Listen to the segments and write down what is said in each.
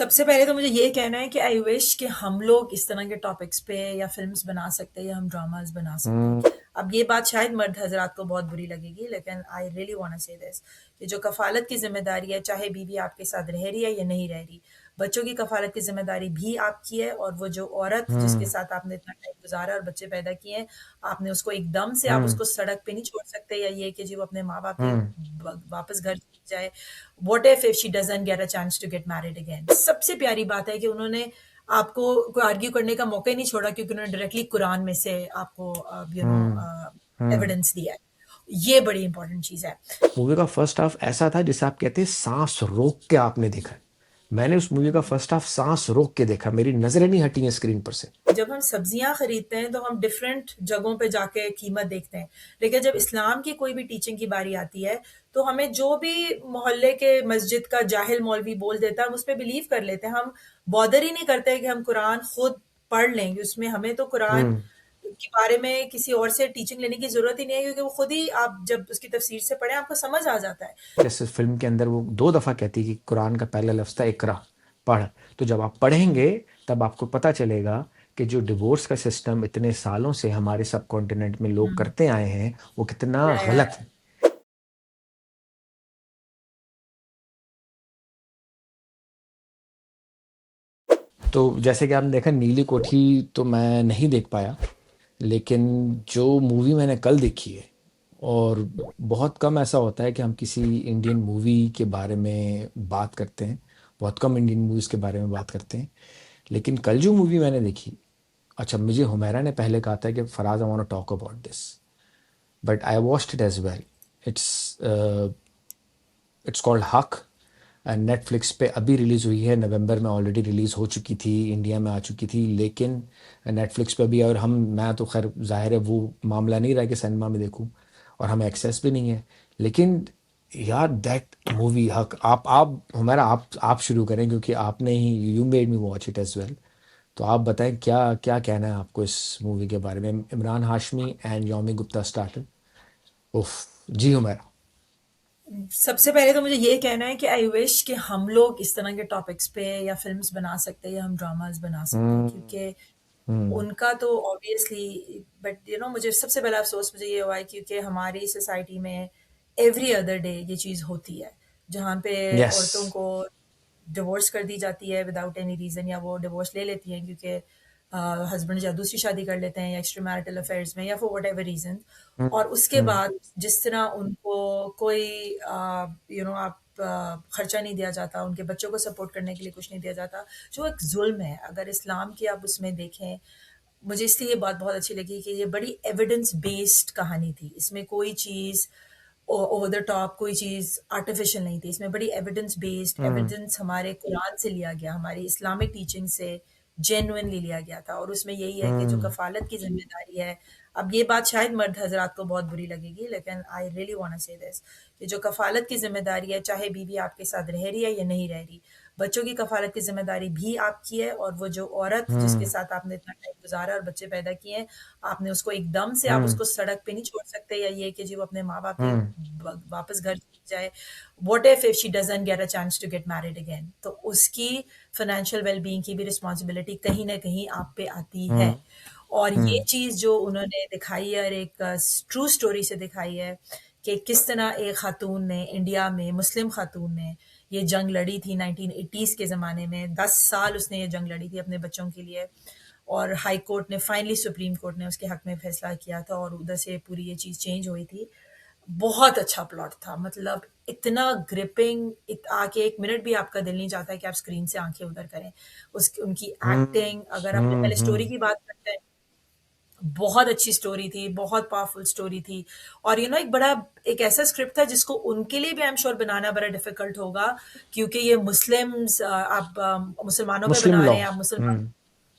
सबसे पहले तो मुझे ये कहना है कि आई विश कि हम लोग इस तरह के टॉपिक्स पे या फ़िल्म्स बना सकते या हम ड्रामास बना सकते। हुँ, अब ये बात शायद मर्द हज़रात को बहुत बुरी लगेगी, लेकिन आई रियली वांट टू से दिस कि जो कफ़ालत की ज़िम्मेदारी है, चाहे बीवी आपके साथ रह रही है या नहीं रह रही, बच्चों की कफ़ालत की ज़िम्मेदारी भी आपकी है और वो जो औरत जिसके हुँ, साथ आपने इतना टाइम गुज़ारा और बच्चे पैदा किए हैं, आपने उसको एकदम से आप हुँ, उसको सड़क पे नहीं छोड़ सकते या ये कि जी वो अपने माँ-बाप के हुँ, वापस घर जाए। What if she doesn't get a chance to get married again. सबसे प्यारी बात है कि उन्होंने आपको कोई आर्ग्यू करने का मौका ही नहीं छोड़ा क्योंकि उन्होंने डायरेक्टली कुरान में से आपको हुँ, हुँ। एविडेंस दिया है। ये बड़ी इंपॉर्टेंट चीज है। मूवी का फर्स्ट हाफ ऐसा था जिसे आप कहते हैं साँस रोक के आपने देखा है। मैंने उस मूवी का फर्स्ट हाफ साँस रोक के देखा, मेरी नज़रें नहीं हटी हैं स्क्रीन पर से। जब हम सब्जियां खरीदते हैं तो हम डिफरेंट जगहों पे जाके कीमत देखते हैं, लेकिन जब इस्लाम की कोई भी टीचिंग की बारी आती है तो हमें जो भी मोहल्ले के मस्जिद का जाहिल मौलवी बोल देता है हम उस पर बिलीव कर लेते हैं। हम बॉदर ही नहीं करते कि हम कुरान खुद पढ़ लेंगे, उसमें हमें तो कुरान हुँ, के बारे में किसी और से टीचिंग लेने की जरूरत ही नहीं है क्योंकि वो खुद ही आप जब उसकी तफसीर से पढ़ें आपको समझ आ जाता है। जैसे फ़िल्म के अंदर वो 2 दफ़ा कहती है कि कुरान का पहला लफ्ज़ था इक़रा, पढ़। तो जब आप पढ़ेंगे तब आपको पता चलेगा कि जो डिवोर्स का सिस्टम इतने सालों से हमारे सबकॉन्टिनेंट में लोग हम्म, करते आए हैं, वो कितना या, या, गलत है। तो जैसे कि आपने देखा नीली कोठी तो मैं नहीं देख पाया, लेकिन जो मूवी मैंने कल देखी है और बहुत कम ऐसा होता है कि हम किसी इंडियन मूवी के बारे में बात करते हैं, बहुत कम इंडियन मूवीज़ के बारे में बात करते हैं। लेकिन कल जो मूवी मैंने देखी, अच्छा मुझे हुमैरा ने पहले कहा था कि Faraz I want to talk about this, but I watched it as well. It's it's called Haq and Netflix पे अभी रिलीज़ हुई है, नवंबर में ऑलरेडी रिलीज़ हो चुकी थी, इंडिया में आ चुकी थी, लेकिन नेटफ्लिक्स पे भी। और हम मैं तो खैर ज़ाहिर है वो मामला नहीं रहा कि सिनेमा में देखूं, और हमें एक्सेस भी नहीं है। लेकिन यार दैट मूवी हक, आप हमारा आप शुरू करें क्योंकि आपने ही you made me watch it as well. तो आप बताएं क्या क्या कहना है आपको इस मूवी के बारे में। Imran Hashmi and Yomi Gupta started. उफ, जी हुमैरा। सबसे पहले तो मुझे ये कहना है कि आई विश कि हम लोग इस तरह के टॉपिक्स पे या फिल्म्स बना सकते या हम ड्रामास बना सकते हम्म, क्योंकि हम्म, उनका तो ऑब्वियसली, बट मुझे सबसे पहला अफसोस मुझे ये हुआ है क्योंकि हमारी सोसाइटी में एवरी अदर डे ये चीज़ होती है जहाँ पे यस, औरतों को डिवोर्स कर दी जाती है विदाउट एनी रीज़न या वो डिवोर्स ले लेती हैं क्योंकि हस्बैंड या दूसरी शादी कर लेते हैं या एक्स्ट्रा मैरिटल अफेयर्स में या फॉर वट एवर रीज़न। और उसके हम्म, बाद जिस तरह उनको कोई आप खर्चा नहीं दिया जाता, उनके बच्चों को सपोर्ट करने के लिए कुछ नहीं दिया जाता, जो एक जुल्म है। अगर इस्लाम की आप उसमें देखें, मुझे इसलिए ये बात बहुत अच्छी लगी कि ये बड़ी एविडेंस बेस्ड कहानी थी। इसमें कोई चीज़ ओवर द टॉप, कोई चीज़ आर्टिफिशियल नहीं थी। इसमें बड़ी एविडेंस बेस्ड, हम्म, एविडेंस हमारे कुरान से लिया गया, हमारी इस्लामिक टीचिंग से जेन्युइनली लिया गया था और उसमें यही है कि जो हम्म, कफ़ालत की ज़िम्मेदारी है, अब ये बात शायद मर्द हज़रात को बहुत बुरी लगेगी, लेकिन आई रियली वांट टू से दिस कि जो कफ़ालत की ज़िम्मेदारी है, चाहे बीवी आपके साथ रह रही है या नहीं रह रही, बच्चों की कफ़ालत की ज़िम्मेदारी भी आपकी है और वो जो औरत जिसके हम्म, साथ आपने इतना टाइम गुज़ारा और बच्चे पैदा किए हैं, आपने उसको एकदम से आप हम्म, उसको सड़क पे नहीं छोड़ सकते या ये कि जी वो अपने माँ-बाप के हम्म, वापस घर जाए। What if she doesn't get a chance to get married again? तो उसकी फाइनेंशियल वेल-बीइंग की भी रिस्पॉन्सिबिलिटी कहीं न कहीं आप पे आती है। हम्म, और ये हम्म, चीज़ जो उन्होंने दिखाई है और एक ट्रू स्टोरी से दिखाई है कि किस तरह एक खातून ने इंडिया में, मुस्लिम खातून ने ये जंग लड़ी थी 1980s के ज़माने में। 10 साल उसने ये जंग लड़ी थी अपने बच्चों के लिए और हाई कोर्ट ने फाइनली, सुप्रीम कोर्ट ने उसके हक में फैसला किया था और उधर से पूरी ये चीज़ चेंज हुई थी। बहुत अच्छा प्लॉट था, मतलब इतना ग्रिपिंग, आके एक मिनट भी आपका दिल नहीं चाहता है कि आप स्क्रीन से आंखें उधर करें। उसकी उनकी एक्टिंग, अगर आपने पहले स्टोरी की बात करते हैं, बहुत अच्छी स्टोरी थी, बहुत पावरफुल स्टोरी थी। और एक बड़ा, एक ऐसा स्क्रिप्ट था जिसको उनके लिए भी आई एम श्योर बनाना बड़ा डिफिकल्ट होगा क्योंकि ये मुस्लिम्स, आप मुसलमानों पे मुस्लिम बना लॉ। रहे हैं, आप मुसलमान हम्म,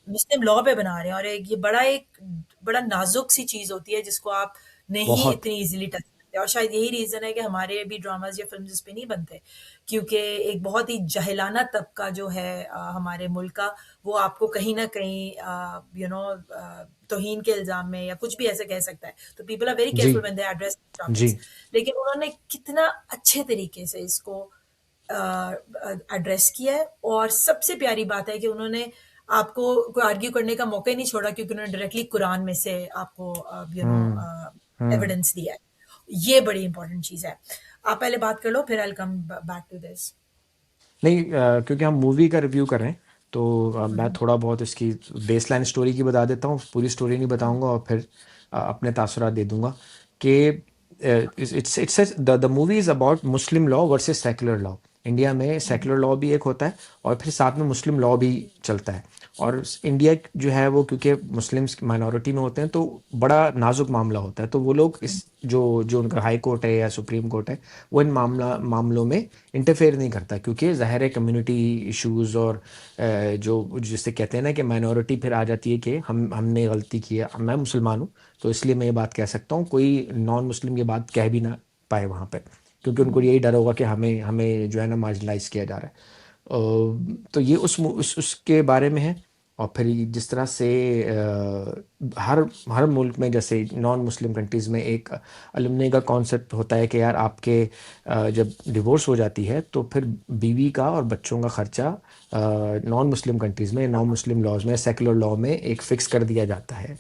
मुस्लिम लॉ पे बना रहे हैं और एक बड़ा नाजुक सी चीज़ होती है जिसको आप नहीं बहुत। इतनी ईज़िली टच करते और शायद यही रीज़न है कि हमारे भी ड्रामाज़ या फ़िल्म्स इस पे नहीं बनते क्योंकि एक बहुत ही जाहिलाना तबका जो है हमारे मुल्क का, वो आपको कहीं न कहीं तौहीन के इल्ज़ाम में या कुछ भी ऐसे कह सकता है। तो पीपल आर वेरी जी, केयरफुल व्हेन दे एड्रेस जी, टॉपिक्स। लेकिन उन्होंने कितना अच्छे तरीके से इसको एड्रेस किया है। और सबसे प्यारी बात है कि उन्होंने आपको कोई आर्ग्यू करने का मौका ही नहीं छोड़ा, क्योंकि उन्होंने डायरेक्टली कुरान में से आपको हुँ, हुँ। एविडेंस दिया है। ये बड़ी इंपॉर्टेंट चीज़ है। आप पहले बात कर लो, फिर I will come back to this. नहीं क्योंकि हम मूवी का रिव्यू कर रहे हैं तो मैं थोड़ा बहुत इसकी बेसलाइन स्टोरी की बता देता हूँ, पूरी स्टोरी नहीं बताऊंगा और फिर अपने तासुरात दे दूंगा कि it's the movie is about Muslim law versus secular law. India में सेकुलर लॉ भी एक होता है और फिर साथ में मुस्लिम लॉ भी चलता है। और इंडिया जो है वो क्योंकि मुस्लिम्स माइनॉरिटी में होते हैं तो बड़ा नाजुक मामला होता है, तो वो लोग इस जो जो उनका हाई कोर्ट है या सुप्रीम कोर्ट है वो इन मामलों में इंटरफेयर नहीं करता, क्योंकि ज़ाहिर है कम्युनिटी इश्यूज और जो जिससे कहते हैं ना कि माइनॉरिटी फिर आ जाती है कि हमने गलती की है। मैं मुसलमान हूँ तो इसलिए मैं ये बात कह सकता हूँ, कोई नॉन मुस्लिम ये बात कह भी ना पाए वहाँ पे, क्योंकि उनको यही डर होगा कि हमें हमें जो है ना मार्जिनलाइज किया जा रहा है। तो ये उसके बारे में है। और फिर जिस तरह से हर हर मुल्क में जैसे नॉन मुस्लिम कंट्रीज़ में एक अलुमनी का कॉन्सेप्ट होता है कि यार आपके जब डिवोर्स हो जाती है तो फिर बीवी का और बच्चों का खर्चा नॉन मुस्लिम कंट्रीज़ में, नॉन मुस्लिम लॉज में, सेकुलर लॉ में एक फ़िक्स कर दिया जाता है।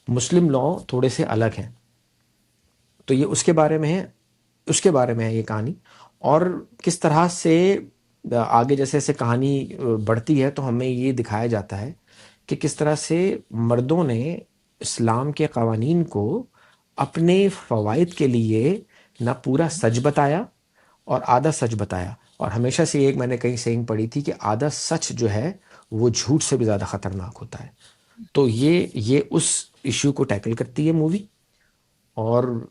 मुस्लिम लॉ थोड़े से अलग हैं, तो ये उसके बारे में है, उसके बारे में है ये कहानी। और किस तरह से आगे जैसे जैसे कहानी बढ़ती है तो हमें ये दिखाया जाता है कि किस तरह से मर्दों ने इस्लाम के कवानीन को अपने फ़वाइद के लिए ना पूरा सच बताया और आधा सच बताया। और हमेशा से एक मैंने कहीं सेइंग पढ़ी थी कि आधा सच जो है वो झूठ से भी ज़्यादा ख़तरनाक होता है। तो ये उस इश्यू को टैकल करती है मूवी। और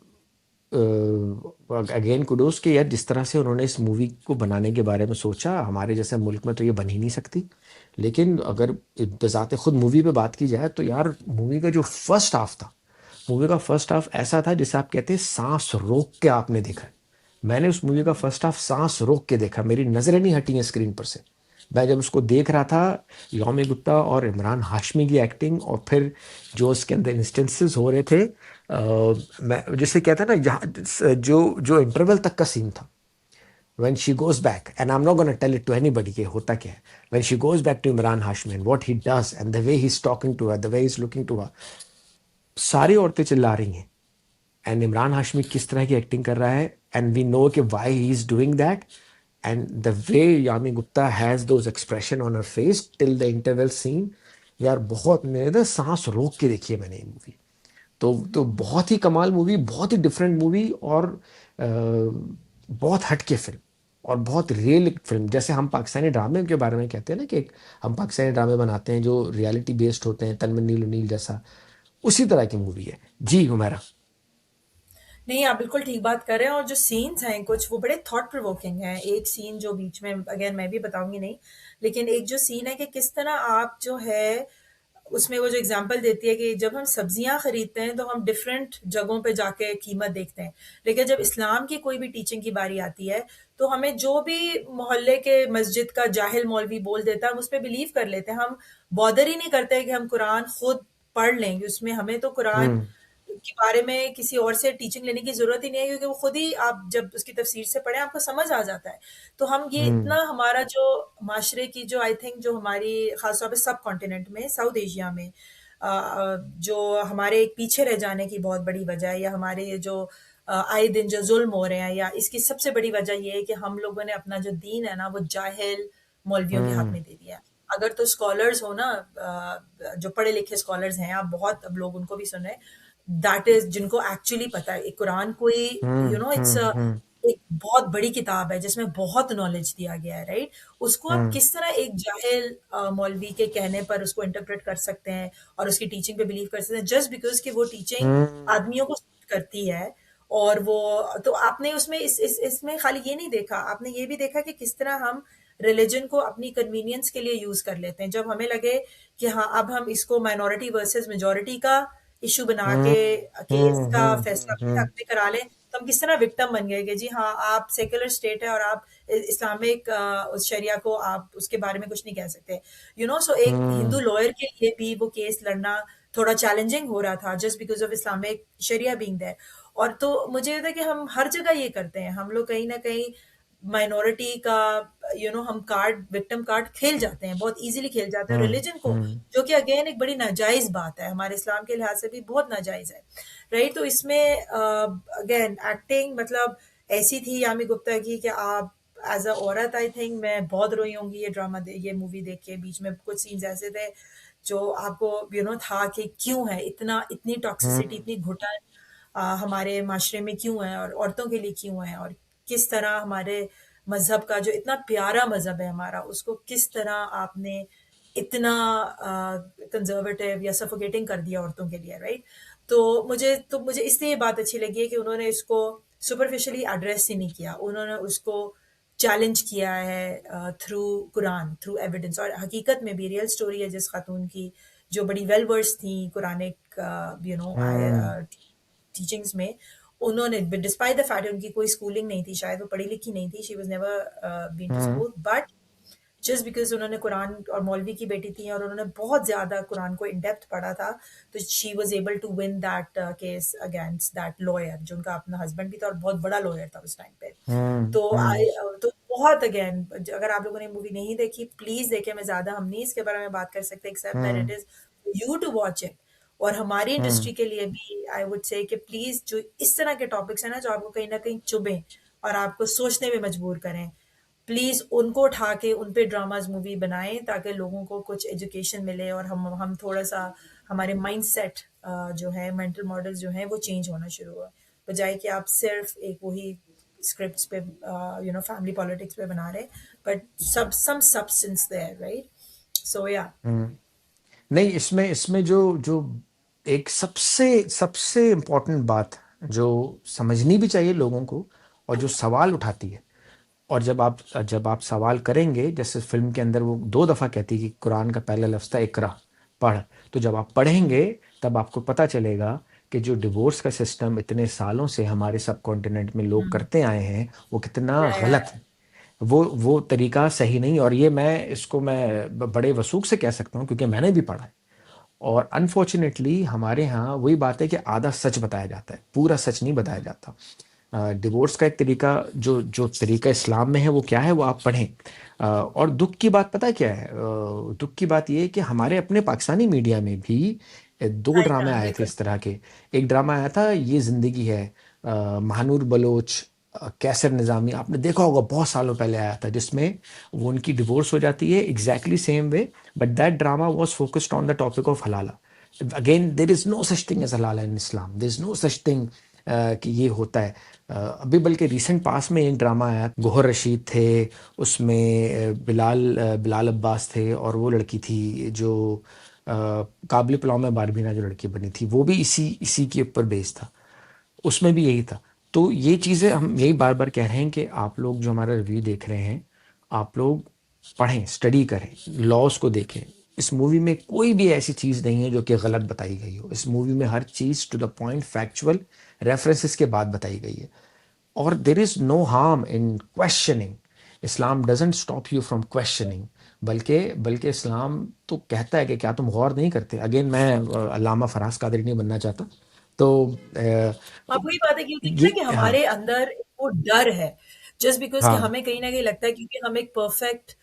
अगेन कुडोस कि यार जिस तरह से उन्होंने इस मूवी को बनाने के बारे में सोचा, हमारे जैसे मुल्क में तो ये बन ही नहीं सकती। लेकिन अगर बज़ाते खुद मूवी पे बात की जाए तो यार मूवी का जो फर्स्ट हाफ था, मूवी का फर्स्ट हाफ ऐसा था जिसे आप कहते हैं सांस रोक के आपने देखा है। मैंने उस मूवी का फर्स्ट हाफ सांस रोक के देखा, मेरी नज़रें नहीं हटी हैं स्क्रीन पर से। मैं जब उसको देख रहा था, यौमी गुप्ता और इमरान हाशमी की एक्टिंग और फिर जो उसके अंदर इंस्टेंसेस हो रहे थे, मैं जिसे कहता है ना जहाँ जो जो इंटरवल तक का सीन था, when she goes back, and I'm not going to tell it to anybody कि होता क्या है, when she goes back to Imran Hashmi and what he does and the way he's talking to her, the way he's looking to her, सारी औरतें चिल्ला रही हैं and Imran Hashmi किस तरह की एक्टिंग कर रहा है एंड वी नो कि why he is doing that. And the way Yami Gupta has those expression on her face till the interval scene, यार बहुत मेरे ना सांस रोक के देखी है मैंने ये मूवी। तो बहुत ही कमाल मूवी, बहुत ही डिफरेंट मूवी और बहुत हटके फिल्म और बहुत रियल फिल्म। जैसे हम पाकिस्तानी ड्रामे के बारे में कहते हैं ना कि हम पाकिस्तानी ड्रामे बनाते हैं जो रियलिटी बेस्ड होते हैं, तनमन नील नील जैसा, उसी तरह की मूवी है जी हुमैरा। नहीं, आप बिल्कुल ठीक बात कर रहे हैं। और जो सीन्स हैं कुछ, वो बड़े थॉट प्रोवोकिंग हैं। एक सीन जो बीच में, अगेन मैं भी बताऊंगी नहीं, लेकिन एक जो सीन है कि किस तरह आप जो है, उसमें वो जो एग्जांपल देती है कि जब हम सब्जियां खरीदते हैं तो हम डिफरेंट जगहों पे जाके कीमत देखते हैं, लेकिन जब इस्लाम की कोई भी टीचिंग की बारी आती है तो हमें जो भी मोहल्ले के मस्जिद का जाहिल मौलवी बोल देता है हम उस पर बिलीव कर लेते हैं। हम बॉदर ही नहीं करते कि हम कुरान खुद पढ़ लेंगे। उसमें हमें तो कुरान हुँ, के बारे में किसी और से टीचिंग लेने की ज़रूरत ही नहीं है, क्योंकि वो खुद ही आप जब उसकी तफसीर से पढ़ें आपको समझ आ जाता है। तो हम ये हुँ, इतना हमारा जो माशरे की जो आई थिंक जो हमारी ख़ासतौर पे सब कॉन्टिनेंट में, साउथ एशिया में जो हमारे एक पीछे रह जाने की बहुत बड़ी वजह है, या हमारे ये जो आए दिन जो ज़ुल्म हो रहे हैं, या इसकी सबसे बड़ी वजह ये है कि हम लोगों ने अपना जो दीन है ना वो जाहिल मौलवियों के हाथ हुँ, में दे दिया है। अगर तो स्कॉलर्स हो ना, जो पढ़े लिखे स्कॉलर्स हैं, आप बहुत अब लोग उनको भी सुन रहे हैं, दैट इज जिनको एक्चुअली पता है कुरान कोई, हुँ, इट्स हुँ, हुँ, एक बहुत बड़ी किताब है जिसमें बहुत नॉलेज दिया गया है, राइट? उसको आप हुँ, किस तरह एक जाहिल मौलवी के कहने पर उसको इंटरप्रेट कर सकते हैं और उसकी टीचिंग पे बिलीव कर सकते हैं, जस्ट बिकॉज कि वो टीचिंग हुँ, आदमियों को सूट करती है। और वो, तो आपने उसमें इसमें खाली ये नहीं देखा, आपने ये भी देखा कि किस तरह हम रिलीजन को अपनी कन्वीनियंस के लिए यूज कर लेते हैं। जब हमें लगे कि हाँ अब हम इसको माइनॉरिटी वर्सेस मेजॉरिटी का इशू बना हुँ, के केस हुँ, का हुँ, फैसला अपने हुँ, हक में करा लें, तो हम किस तरह विक्टिम बन गए कि जी हाँ आप सेकुलर स्टेट है और आप इस्लामिक उस शरिया को आप उसके बारे में कुछ नहीं कह सकते। सो एक हिंदू हुँ, लॉयर के लिए भी वो केस लड़ना थोड़ा चैलेंजिंग हो रहा था, जस्ट बिकॉज ऑफ इस्लामिक शरिया बीइंग देयर। और तो मुझे ये था कि हम हर जगह ये करते हैं, हम लोग कहीं ना कहीं माइनॉरिटी का हम कार्ड, विक्टिम कार्ड खेल जाते हैं, बहुत इजीली खेल जाते हैं हम्म रिलीजन को, हम्म जो कि अगेन एक बड़ी नाजायज बात है, हमारे इस्लाम के लिहाज से भी बहुत नाजायज है, राइट। तो इसमें अगेन एक्टिंग मतलब ऐसी थी यामी गुप्ता की कि आप एज अ औरत, आई थिंक मैं बहुत रोई होंगी ये ये मूवी देख के। बीच में कुछ सीन्स ऐसे थे जो आपको था कि क्यों है इतना, इतनी टॉक्सिसिटी, हम्म इतनी घुटन हमारे माशरे में क्यों है और औरतों के लिए क्यों है, और किस तरह हमारे मजहब का जो इतना प्यारा मजहब है हमारा, उसको किस तरह आपने इतना कंजर्वेटिव या सफोकेटिंग कर दिया औरतों के लिए, राइट। तो मुझे इसलिए ये बात अच्छी लगी है कि उन्होंने इसको सुपरफिशियली एड्रेस ही नहीं किया, उन्होंने उसको चैलेंज किया है थ्रू कुरान, थ्रू एविडेंस, और हकीकत में भी रियल स्टोरी है जिस खातून की जो बड़ी वेल वर्स थी कुरानिक हम्म टीचिंग्स में। उन्होंने डिस्पाइट द फैक्ट उनकी कोई स्कूलिंग नहीं थी, शायद वो पढ़ी लिखी नहीं थी, she was never been to hmm school, but just because उन्होंने कुरान, और मौलवी की बेटी थी और उन्होंने बहुत ज्यादा कुरान को इन डेप्थ पढ़ा था, तो she was able to win that case against that lawyer, जो उनका अपना हस्बैंड भी था और बहुत बड़ा लॉयर था उस टाइम पे। तो हम्म तो बहुत अगेन, अगर आप लोगों ने मूवी नहीं देखी प्लीज देखें, मैं ज्यादा हम नहीं इसके बारे में बात कर सकते except that it hmm is you to watch it. और हमारी हम्म इंडस्ट्री के लिए भी आई वुड से कि प्लीज जो इस तरह के टॉपिक्स हैं जो आपको कहीं ना कहीं चुभें और आपको सोचने में मजबूर करें, प्लीज उनको उठा के उन पे ड्रामाज मूवी बनाएं, ताकि लोगों को कुछ एजुकेशन मिले और हम थोड़ा सा हमारे माइंड सेट जो है, मेंटल मॉडल्स जो हैं वो चेंज होना शुरू हुआ, बजाय कि आप सिर्फ एक वही स्क्रिप्ट्स पे फैमिली पॉलिटिक्स पे बना रहे, but some substance there, right. So yeah. Hmm. नहीं, इसमें इसमें जो जो एक सबसे सबसे इम्पोर्टेंट बात जो समझनी भी चाहिए लोगों को, और जो सवाल उठाती है, और जब आप सवाल करेंगे, जैसे फिल्म के अंदर वो 2 दफा कहती है कि कुरान का पहला लफ्ज था इकरा, पढ़। तो जब आप पढ़ेंगे तब आपको पता चलेगा कि जो डिवोर्स का सिस्टम इतने सालों से हमारे सब कॉन्टिनेंट में लोग करते आए हैं वो कितना या गलत है। वो तरीका सही नहीं, और ये मैं बड़े वसूख से कह सकता हूँ क्योंकि मैंने भी पढ़ा है। और अनफॉर्चुनेटली हमारे यहाँ वही बात है कि आधा सच बताया जाता है, पूरा सच नहीं बताया जाता। डिवोर्स का एक तरीका, जो जो तरीका इस्लाम में है वो क्या है, वो आप पढ़ें। और दुख की बात पता है क्या है? दुख की बात ये है कि हमारे अपने पाकिस्तानी मीडिया में भी 2 ड्रामे आए थे बिल्कुल। इस तरह के। एक ड्रामा आया था ये जिंदगी है, महानूर बलोच, कैसर निज़ामी, आपने देखा होगा, बहुत सालों पहले आया था, जिसमें वो उनकी डिवोर्स हो जाती है exactly same way, but that drama was focused on the topic of halala. Again, there is no such thing as halala in Islam, there is no such thing कि ये होता है। अभी बल्कि रिसेंट पास में एक ड्रामा आया, गोहर रशीद थे उसमें, बिलाल अब्बास थे, और वो लड़की थी जो काबिल पुलाव में बारबीना जो लड़की बनी थी, वो भी इसी इसी के ऊपर बेस्ड था, उसमें भी यही था। तो ये चीज़ें हम यही बार बार कह रहे हैं कि आप लोग जो हमारा रिव्यू देख रहे हैं, आप लोग पढ़ें, स्टडी करें, लॉज को देखें। इस मूवी में कोई भी ऐसी चीज़ नहीं है जो कि गलत बताई गई हो। इस मूवी में हर चीज़ to the point, factual references के बाद बताई गई है। और there is no harm in questioning. Islam doesn't stop you from questioning, बल्कि बल्कि इस्लाम तो कहता है कि क्या तुम गौर नहीं करते। अगेन, मैं अल्लामा फराज कादरी नहीं बनना चाहता। तो हाँ, वही बात है क्योंकि ये, ना कि हाँ हमारे अंदर वो डर है, जस्ट बिकॉज कि हाँ हमें कहीं ना कहीं लगता है क्योंकि हम एक परफेक्ट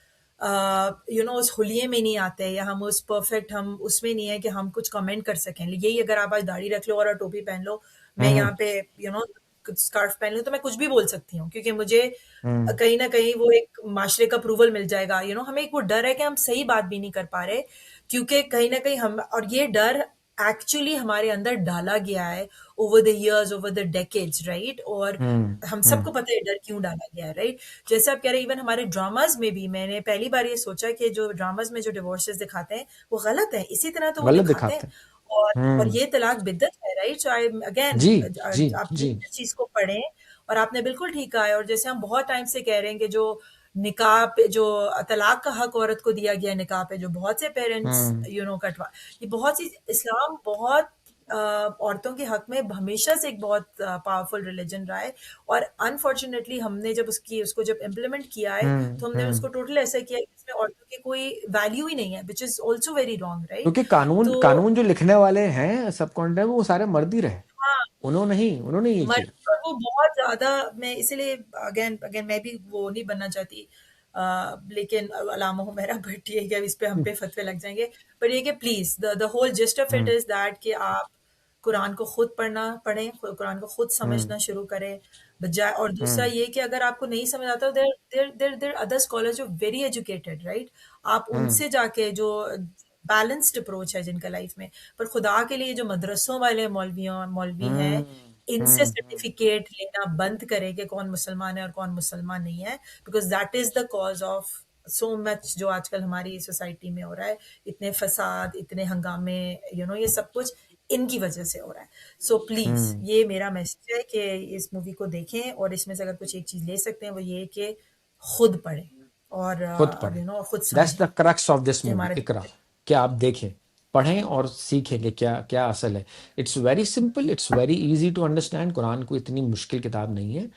उस हुलिये में नहीं आते, या हम उस परफेक्ट, हम उसमें नहीं है कि हम कुछ कमेंट कर सकें। यही अगर आप आज दाढ़ी रख लो और टोपी पहन लो, मैं हम्म यहाँ पे स्कार्फ पहन लूँ, तो मैं कुछ भी बोल सकती हूँ क्योंकि मुझे हम्म कहीं ना कहीं वो एक माशरे का अप्रूवल मिल जाएगा। हमें एक वो डर है कि हम सही बात भी नहीं कर पा रहे, क्योंकि कहीं ना कहीं हम, और ये डर एक्चुअली हमारे अंदर डाला गया है over the years, over the decades, right. और हम हम्म सबको पता है डर क्यों डाला गया है, राइट। जैसे आप कह रहे हैं, इवन हमारे ड्रामाज में भी मैंने पहली बार ये सोचा कि जो ड्रामाज में जो डिवोर्सेस दिखाते हैं वो गलत है, इसी तरह तो वो गलत दिखाते हैं। दिखाते हैं। और ये तलाक बिद्दत है, राइट। सो आई अगेन, जी जी आप जी। प्लीज इस चीज को पढ़ें। और आपने बिल्कुल ठीक कहा है, और जैसे हम बहुत टाइम से कह रहे हैं कि जो निकाह पे, जो तलाक का हक औरत को दिया गया निकाह पे, जो बहुत से पेरेंट्स हम्म कटवा, ये बहुत सी, इस्लाम बहुत औरतों के हक में हमेशा से एक बहुत पावरफुल रिलीजन रहा है। और अनफॉर्चुनेटली हमने जब उसको जब इम्प्लीमेंट किया है, तो हमने उसको टोटल ऐसा किया है कि इसमें औरतों की कोई वैल्यू ही नहीं है, which is also very wrong, right. क्योंकि कानून तो कानून जो लिखने वाले हैं सब कॉन्टेंट, वो सारे मर्द ही रहे। हाँ, उन्होंने ये मर किया। और वो बहुत ज़्यादा मैं इसीलिए अगेन अगेन मैं भी वो नहीं बनना चाहती लेकिन अलामा हुमैरा भट्टी है कि अब इस पे हम हम्म पे फतवे लग जाएंगे पर ये कि please the whole gist of it hmm is that कि आप कुरान को खुद पढ़ें कुरान को खुद हम्म समझना शुरू करें बजाय और दूसरा हम्म ये कि अगर आपको नहीं समझ आता देर देर देर देर अदर स्कॉलर जो वेरी एजुकेटेड राइट आप हम्म उनसे जाके जो बैलेंस्ड अप्रोच है जिनका लाइफ में पर खुदा के लिए जो मदरसों वाले मौलवी हैं हम्म इनसे हम्म सर्टिफिकेट लेना बंद करे कि कौन मुसलमान है और कौन मुसलमान नहीं है because that is the cause of so much जो आजकल हमारी सोसाइटी में हो रहा है इतने फसाद इतने हंगामे ये सब कुछ इनकी वजह से हो रहा है सो प्लीज हम्म, ये मेरा मैसेज है कि इस मूवी को देखें और इसमें से अगर कुछ एक चीज ले सकते हैं वो ये कि खुद पढ़ें और खुद पढ़े। खुद दैट्स समझें द क्रक्स ऑफ दिस कि मूवी हमारे इकरा, कि आप देखें, पढ़ें और सीखें कि क्या क्या असल है। It's very simple, it's very easy to understand. कुरान को इतनी मुश्किल किताब नहीं है।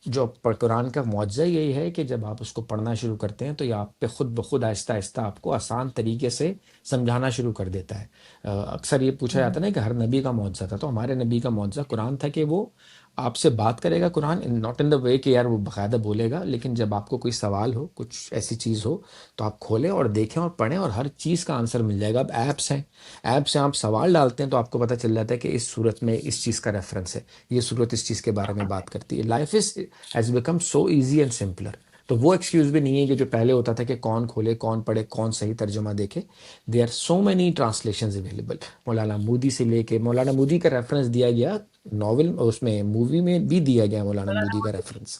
जो कुरान का मौजज़ा यही है कि जब आप उसको पढ़ना शुरू करते हैं तो ये आप पे खुद ब खुद आहिस्ता आहिस्ता आपको आसान तरीके से समझाना शुरू कर देता है। अक्सर ये पूछा जाता है ना कि हर नबी का मौजज़ा था, तो हमारे नबी का मौजज़ा कुरान था कि वो आपसे बात करेगा Quran, not in the way कि यार वो बाकायदा बोलेगा, लेकिन जब आपको कोई सवाल हो, कुछ ऐसी चीज़ हो, तो आप खोलें और देखें और पढ़ें और हर चीज़ का आंसर मिल जाएगा। अब ऐप्स हैं, ऐप से आप सवाल डालते हैं तो आपको पता चल जाता है कि इस सूरत में इस चीज़ का रेफरेंस है, ये सूरत इस चीज़ के बारे में बात करती है। Life is has become so easy and simpler. तो वो एक्सक्यूज भी नहीं है कि जो पहले होता था कि कौन खोले, कौन पढ़े, कौन सही तर्जुमा देखे। They are so many translation available. मौलाना मोदी से लेके, मौलाना मोदी का रेफरेंस दिया गया नॉवल, उसमें मूवी में भी दिया गया मौलाना मोदी का रेफरेंस।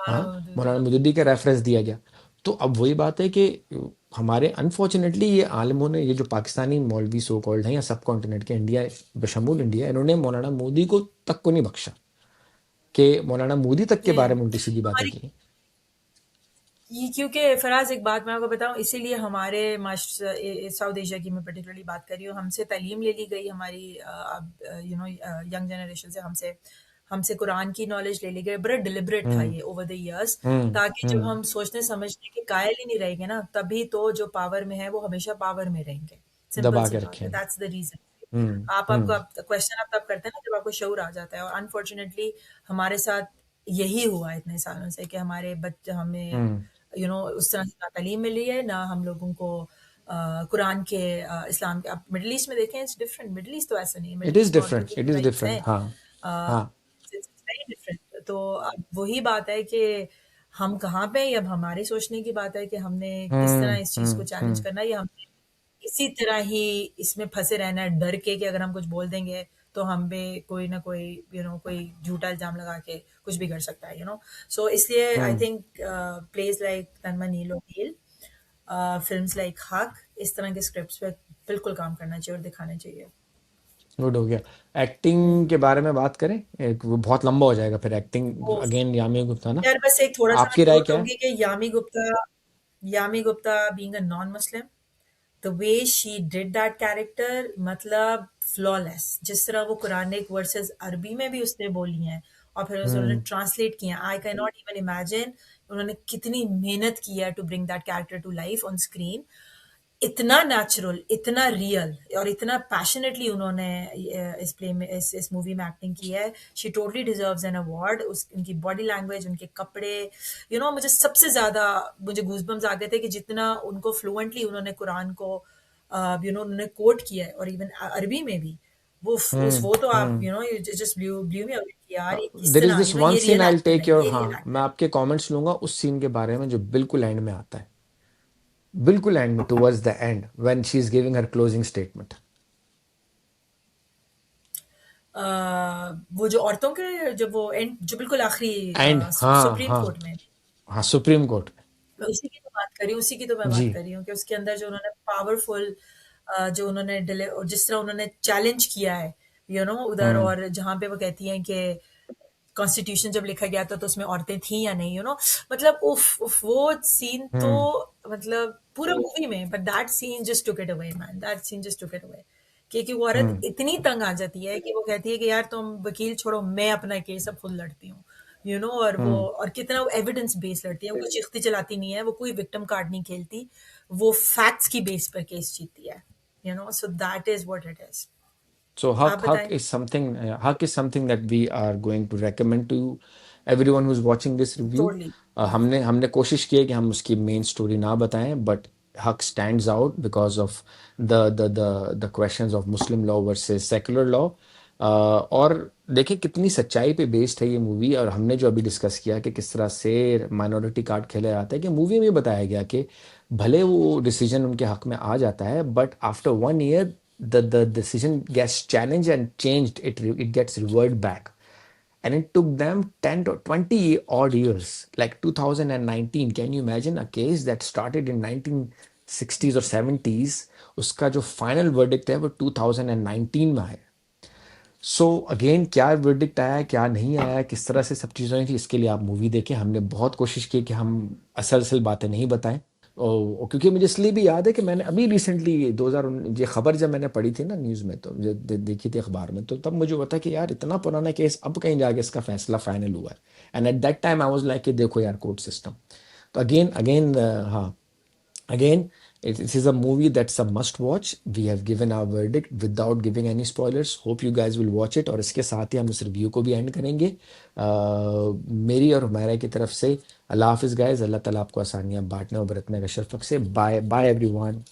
हाँ, मौलाना मोदी का रेफरेंस दिया गया। तो अब वही बात है कि हमारे अनफॉर्चुनेटली ये आलमों ने, ये जो पाकिस्तानी मौलवी सो कॉल्ड हैं या सब कॉन्टिनेंट के, इंडिया बशमूल इंडिया, इन्होंने मौलाना मोदी को तक को नहीं बख्शा कि मौलाना मोदी तक के ये बारे में उल्टी सीधी बातें हमारी की। ये क्योंकि फराज एक बात मैं आपको बताऊं इसीलिए हमारे साउथ एशिया की मैं पर्टिकुलरली बात कर रही हूँ हमसे तालीम ले ली गई हमारी अब यंग जनरेशन से हमसे हमसे कुरान की नॉलेज ले ली गई बड़ा डिलिबरेट था हम्म ये ओवर द इयर्स हम्म ताकि जब हम्म हम सोचने समझने के कायल ही नहीं रहेंगे ना तभी तो जो पावर में है वो हमेशा पावर में रहेंगे सिंपल दबा सी के बात है रखेंगे। दैट्स द रीजन हम्म आपको हम्म क्वेश्चन आप तब करते हैं ना जब आपको शऊर आ जाता है और अनफॉर्चुनेटली हमारे साथ यही हुआ इतने सालों से कि हमारे बच्चे हमें हम्म उस तरह से ना तालीम मिली है ना हम लोगों को कुरान के इस्लाम के आप मिडिल ईस्ट में देखें इट्स डिफरेंट मिडिल ईस्ट तो ऐसा नहीं है इट मिडिल इज़ ईस्ट में औरतों डिफरेंट, की इट भी इज़ राइट्स डिफरेंट। हैं हाँ हाँ। इट्स वेरी डिफरेंट तो अब वही बात है कि हम कहाँ पे हैं, अब हमारी सोचने की बात है कि हमने किस तरह इस चीज़ को चैलेंज हम्म। करना है या हमने इसी तरह ही इसमें फंसे रहना है डर के कि अगर हम कुछ बोल देंगे तो हम पे कोई ना कोई कोई झूठा इल्जाम लगा के कुछ भी कर सकता है सो इसलिए आई हम्म थिंक प्लेस लाइक तन्मा नीलो हील फिल्म्स लाइक हक इस तरह के स्क्रिप्ट्स पे बिल्कुल काम करना चाहिए और दिखाना चाहिए गुड हो गया। एक्टिंग के बारे में बात करें, एक वो बहुत लंबा हो जाएगा फिर। एक्टिंग वो अगेन यामी गुप्ता ना, यार बस एक थोड़ा सा आपकी मैं राय नोट क्या है? दूंगी कि Yami Gupta being a non Muslim the way she did that character मतलब फ्लॉलेस जिस तरह वो कुरानिक वर्सेस अरबी में भी उसने बोली हैं और फिर उन्होंने हम्म ट्रांसलेट किया I can not even imagine उन्होंने कितनी मेहनत की है to bring that character to life on screen इतना नेचुरल इतना रियल और इतना पैशनेटली उन्होंने इस प्ले में इस मूवी में एक्टिंग की है she totally deserves an award उस उनकी बॉडी लैंग्वेज उनके कपड़े मुझे सबसे ज़्यादा मुझे गूजबम्स आ गए थे कि जितना उनको फ्लुएंटली उन्होंने कुरान को उन्होंने कोट किया है और इवन अरबी में भी वो तो आप हम्म। जस्ट ब्लू मी अवे कि यार ये किस देर इज तरह दिस वन ये scene real I actor take है योर, ये हाँ, रियल मैं एक्टर आपके कमेंट्स लूंगा उस सीन के बारे में जो बिल्कुल एंड में आता है, बिल्कुल एंड में, towards the end when she is giving her closing statement. वो जो औरतों के जब वो एंड जो बिल्कुल आखिरी एंड हाँ सुप्रीम हाँ कोर्ट में हाँ, सुप्रीम कोर्ट। मैं उसी की तो बात कर रही हूँ उसी की तो मैं जी। बात कर रही हूँ कि उसके अंदर जो उन्होंने पावरफुल जो उन्होंने डिले और जिस तरह उन्होंने चैलेंज किया है उधर हम्म और जहाँ पे वो कहती हैं कि कॉन्स्टिट्यूशन जब लिखा गया था तो उसमें औरतें थी या नहीं मतलब उफ उफ वो सीन तो हम्म मतलब पूरा मूवी में but that scene just took it away man that scene just took it away कि वो औरत हम्म इतनी तंग आ जाती है कि वो कहती है कि यार तुम वकील छोड़ो मैं अपना केस अब खुद लड़ती हूँ और वो हम्म और कितना वो एविडेंस बेस्ड लड़ती है वो कुछ चिख्ती चलाती नहीं है वो कोई विक्टिम कार्ड नहीं खेलती वो फैक्ट्स की बेस पर केस जीतती है so that is what it is So आप बताएं। Haq is something that we are going to recommend to everyone who's watching this review. Totally. हमने कोशिश की है कि हम उसकी मेन स्टोरी ना बताएं, बट हक stands out because of the questions of Muslim law versus secular law. और देखिए कितनी सच्चाई पे बेस्ड है ये मूवी, और हमने जो अभी डिस्कस किया कि किस तरह से माइनॉरिटी कार्ड खेला जाता है, कि मूवी में बताया गया कि भले वो डिसीजन उनके हक में आ जाता है, but after 1 year the decision gets challenged and changed, it gets reverted back, and it took them 10 to 20 odd years, like 2019. Can you imagine a case that started in 1960s or 70s, उसका जो final verdict है वो 2019 में आया। So again क्या verdict आया, क्या नहीं आया, किस तरह से सब चीज़ें थी, इसके लिए आप मूवी देखें। हमने बहुत कोशिश की कि हम असल असल बातें नहीं बताएं, और क्योंकि मुझे इसलिए भी याद है कि मैंने अभी रिसेंटली 2000 ये खबर जब मैंने पढ़ी थी ना न्यूज़ में, तो देखी थी अखबार में, तो तब मुझे पता कि यार इतना पुराना केस अब कहीं जाके इसका फैसला फाइनल हुआ है। And at that time I was like कि देखो यार कोर्ट सिस्टम। तो अगेन अगेन हाँ, again, it is a movie that's a must watch. We have given our verdict without giving any spoilers. Hope you guys will watch it, और इसके साथ ही हम इस रिव्यू को भी एंड करेंगे। मेरी और हुमैरा की तरफ से अल्लाह हाफिज़ गाइस। अल्लाह ताला आपको आसानियाँ बांटने और बरतने का शर्फ से। Bye bye everyone.